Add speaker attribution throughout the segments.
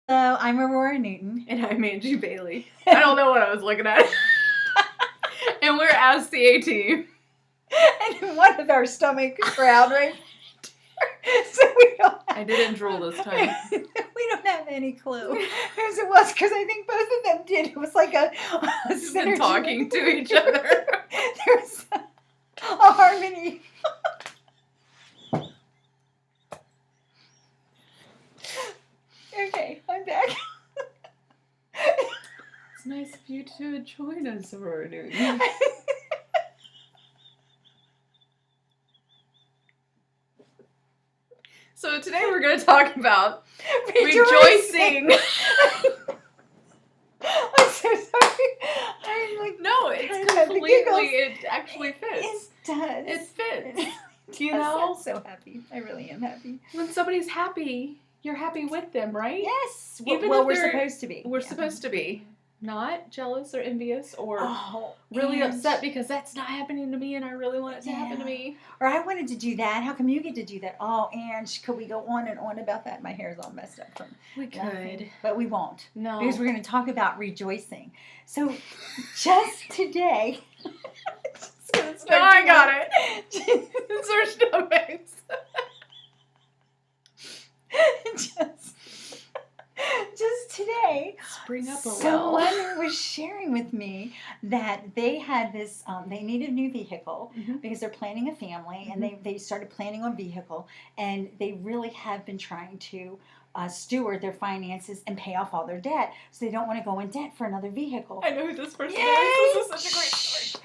Speaker 1: Hello, I'm Aurora Newton.
Speaker 2: And I'm Angie Bailey. I don't know what I was looking at. And we're as the A team.
Speaker 1: And one of our stomachs growled right so we don't
Speaker 2: I didn't drool this time.
Speaker 1: We don't have any clue whose it was because I think both of them did. It was like a
Speaker 2: We've been talking to each other.
Speaker 1: There's a harmony. Okay, I'm back.
Speaker 2: It's nice of you to join us, Aurora Newton. So today we're going to talk about rejoicing.
Speaker 1: I'm so sorry. I'm like,
Speaker 2: No, it's completely, it actually fits.
Speaker 1: It does.
Speaker 2: It fits.
Speaker 1: You know? I'm so happy. I really am happy.
Speaker 2: When somebody's happy, you're happy with them, right?
Speaker 1: Yes.
Speaker 2: Even
Speaker 1: well,
Speaker 2: if
Speaker 1: we're
Speaker 2: they're-
Speaker 1: supposed to be.
Speaker 2: We're supposed to be. Not jealous or envious or really
Speaker 1: and-
Speaker 2: upset because that's not happening to me and I really want it to happen to me.
Speaker 1: Or I wanted to do that. How come you get to do that? Oh, and could we go on and on about that? My hair's all messed up from
Speaker 2: We
Speaker 1: laughing.
Speaker 2: could.
Speaker 1: But we won't.
Speaker 2: No.
Speaker 1: Because we're going to talk about rejoicing. So just today.
Speaker 2: No, I got it. It's our stomachs.
Speaker 1: Just today,
Speaker 2: Spring up a
Speaker 1: someone was sharing with me that they had this, they needed a new vehicle because they're planning a family and they started planning on vehicle and they really have been trying to steward their finances and pay off all their debt, so they don't want to go in debt for another vehicle.
Speaker 2: I know who this person
Speaker 1: Yay!
Speaker 2: is. This is such a great story.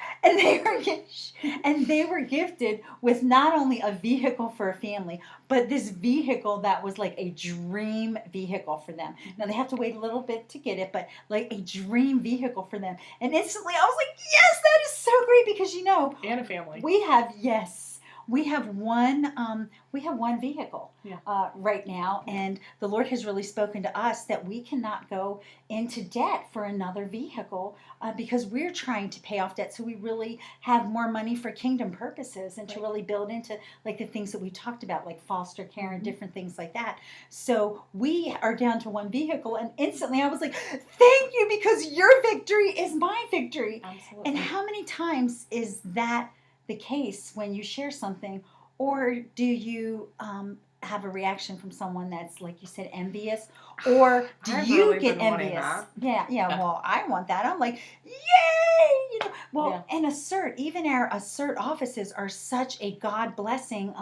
Speaker 1: And they were gifted with not only a vehicle for a family, but this vehicle that was like a dream vehicle for them. Now they have to wait a little bit to get it, but like a dream vehicle for them. And instantly I was like, yes, that is so great because
Speaker 2: And a family.
Speaker 1: we have one vehicle right now, and the Lord has really spoken to us that we cannot go into debt for another vehicle because we're trying to pay off debt so we really have more money for kingdom purposes and to really build into like the things that we talked about, like foster care and different things like that. So we are down to one vehicle, and instantly I was like, thank you, because your victory is my victory.
Speaker 2: Absolutely.
Speaker 1: And how many times is that the case when you share something, or do you have a reaction from someone that's, like you said, envious, or do
Speaker 2: I've
Speaker 1: you
Speaker 2: really
Speaker 1: get
Speaker 2: been wanting
Speaker 1: envious?
Speaker 2: that.
Speaker 1: Yeah. Well, I want that. I'm like, yay! Well,
Speaker 2: Yeah.
Speaker 1: and even our assert offices are such a God blessing.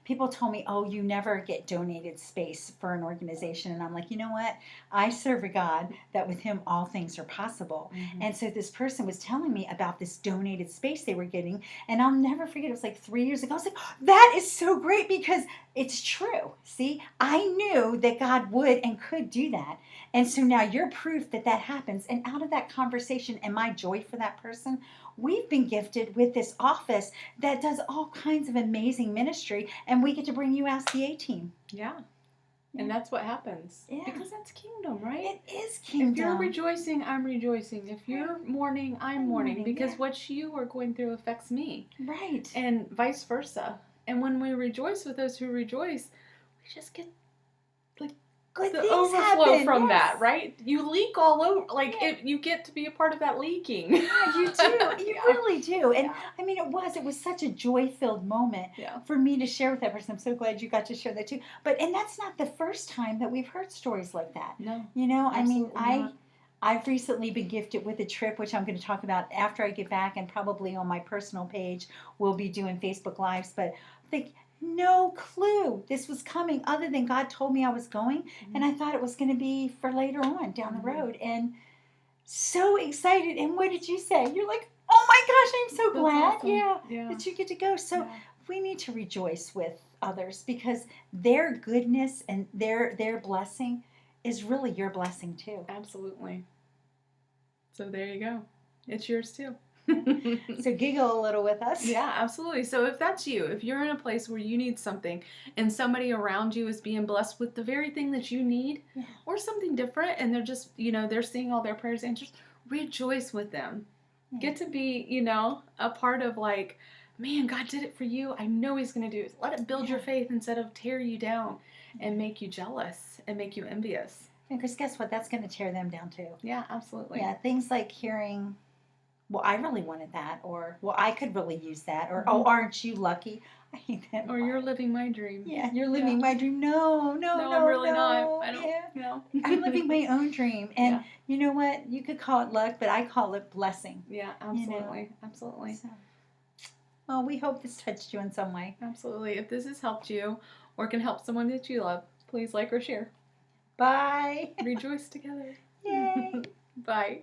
Speaker 1: People told me, oh, you never get donated space for an organization, and I'm like, you know what? I serve a God that with Him all things are possible. And so this person was telling me about this donated space they were getting, and I'll never forget. It was like 3 years ago. I was like, that is so great because it's true. See, I knew that God would and could do that. And so now you're proof that that happens. And out of that conversation and my joy for that person, we've been gifted with this office that does all kinds of amazing ministry, and we get to bring you as the A team.
Speaker 2: Yeah. And that's what happens.
Speaker 1: Yeah.
Speaker 2: Because that's kingdom, right?
Speaker 1: It is kingdom.
Speaker 2: If you're rejoicing, I'm rejoicing. If you're mourning, I'm mourning. Because what you are going through affects me.
Speaker 1: Right.
Speaker 2: And vice versa. And when we rejoice with those who rejoice, we just get like
Speaker 1: Good
Speaker 2: the
Speaker 1: things
Speaker 2: overflow
Speaker 1: happen,
Speaker 2: from
Speaker 1: yes.
Speaker 2: that, right? You leak all over, like you get to be a part of that leaking.
Speaker 1: Yeah, you do. You really do. And I mean, it was such a joy-filled moment for me to share with that person. I'm so glad you got to share that too. And that's not the first time that we've heard stories like that.
Speaker 2: No.
Speaker 1: You know, I mean,
Speaker 2: not.
Speaker 1: I've recently been gifted with a trip, which I'm going to talk about after I get back, and probably on my personal page, we'll be doing Facebook Lives. But I think no clue this was coming other than God told me I was going, and I thought it was going to be for later on down the road. And so excited. And what did you say? You're like, oh my gosh, I'm so glad.
Speaker 2: Awesome.
Speaker 1: That you get to go. So we need to rejoice with others because their goodness and their blessing is really your blessing too.
Speaker 2: Absolutely. So there you go. It's yours too.
Speaker 1: So giggle a little with us.
Speaker 2: Yeah, absolutely. So if that's you, if you're in a place where you need something and somebody around you is being blessed with the very thing that you need or something different, and they're just, they're seeing all their prayers answered, rejoice with them. Get to be, a part of like, man, God did it for you. I know He's going to do it. Let it build your faith instead of tear you down and make you jealous and make you envious.
Speaker 1: Because guess what? That's going to tear them down too.
Speaker 2: Yeah, absolutely.
Speaker 1: Yeah, things like hearing, well, I really wanted that, or well, I could really use that, or oh, aren't you lucky? I hate that.
Speaker 2: Or you're living my dream.
Speaker 1: Yeah, you're living my dream. No, no,
Speaker 2: No,
Speaker 1: no,
Speaker 2: I'm really not.
Speaker 1: no.
Speaker 2: I don't.
Speaker 1: Yeah.
Speaker 2: No.
Speaker 1: I'm living my own dream. And
Speaker 2: Yeah.
Speaker 1: you know what? You could call it luck, but I call it blessing.
Speaker 2: Yeah, absolutely. Absolutely.
Speaker 1: So, well, we hope this touched you in some way.
Speaker 2: Absolutely. If this has helped you or can help someone that you love, please like or share.
Speaker 1: Bye.
Speaker 2: Rejoice together.
Speaker 1: Yay.
Speaker 2: Bye.